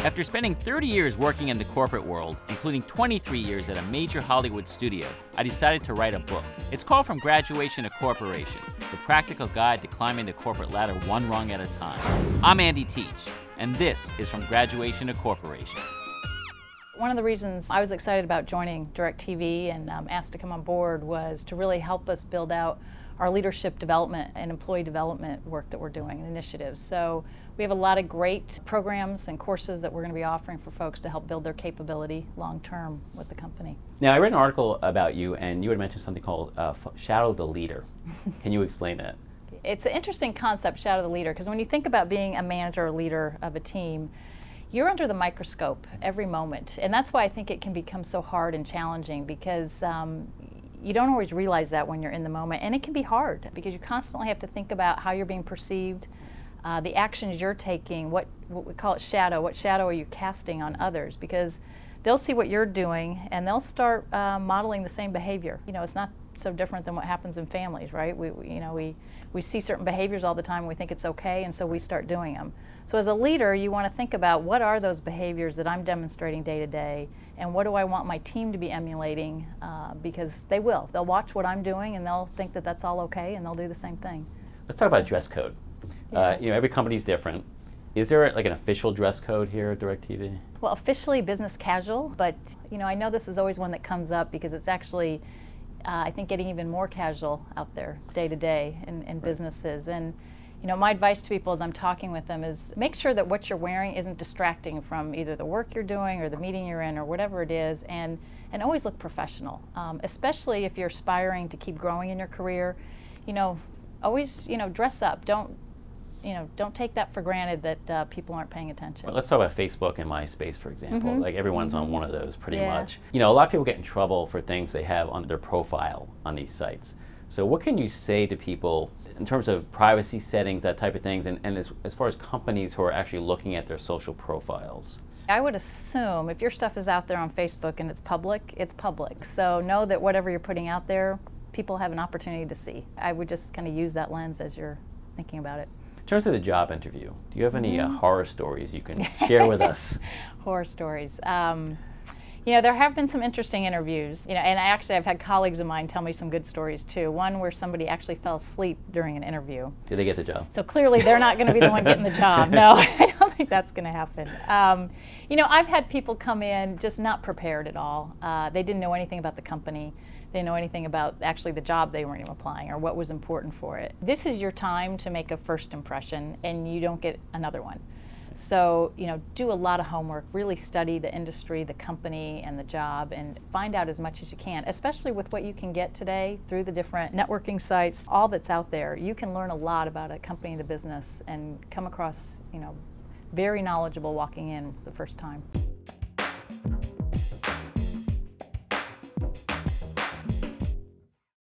After spending 30 years working in the corporate world, including 23 years at a major Hollywood studio, I decided to write a book. It's called From Graduation to Corporation, the practical guide to climbing the corporate ladder one rung at a time. I'm Andy Teach, and this is From Graduation to Corporation. One of the reasons I was excited about joining DIRECTV and asked to come on board was to really help us build out our leadership development and employee development work that we're doing and initiatives. So we have a lot of great programs and courses that we're going to be offering for folks to help build their capability long term with the company. Now, I read an article about you, and you had mentioned something called Shadow the Leader. Can you explain that? It's an interesting concept, Shadow the Leader, because when you think about being a manager or leader of a team, you're under the microscope every moment. And that's why I think it can become so hard and challenging, because you don't always realize that when you're in the moment, and it can be hard because you constantly have to think about how you're being perceived, the actions you're taking, what we call it shadow. What shadow are you casting on others? Because they'll see what you're doing and they'll start modeling the same behavior. You know, it's not so different than what happens in families, right? We see certain behaviors all the time and we think it's okay, and so we start doing them. So as a leader, you want to think about what are those behaviors that I'm demonstrating day to day, and what do I want my team to be emulating, because they will. They'll watch what I'm doing and they'll think that that's all okay, and they'll do the same thing. Let's talk about dress code. Yeah. You know, every company's different. Is there like an official dress code here at DIRECTV? Well, officially business casual, but you know, I know this is always one that comes up because it's actually I think getting even more casual out there day to day in businesses. And you know, my advice to people as I'm talking with them is make sure that what you're wearing isn't distracting from either the work you're doing or the meeting you're in or whatever it is, and always look professional, especially if you're aspiring to keep growing in your career. You know, always, you know, dress up. Don't take that for granted that people aren't paying attention. Well, let's talk about Facebook and MySpace, for example. Like everyone's on one of those pretty Yeah. much. You know, a lot of people get in trouble for things they have on their profile on these sites. So what can you say to people in terms of privacy settings, that type of things, and as far as companies who are actually looking at their social profiles? I would assume if your stuff is out there on Facebook and it's public, it's public. So know that whatever you're putting out there, people have an opportunity to see. I would just kind of use that lens as you're thinking about it. In terms of the job interview, do you have any horror stories you can share with us? Horror stories. You know, there have been some interesting interviews, you know, and I've had colleagues of mine tell me some good stories too. One where somebody actually fell asleep during an interview. Did they get the job? So clearly they're not going to be the one getting the job. No, I don't think that's going to happen. You know, I've had people come in just not prepared at all. They didn't know anything about the company. They didn't know anything about actually the job they weren't even applying or what was important for it. This is your time to make a first impression, and you don't get another one. So, you know, do a lot of homework, really study the industry, the company, and the job, and find out as much as you can, especially with what you can get today through the different networking sites, all that's out there. You can learn a lot about a company, the business, and come across, you know, very knowledgeable walking in the first time.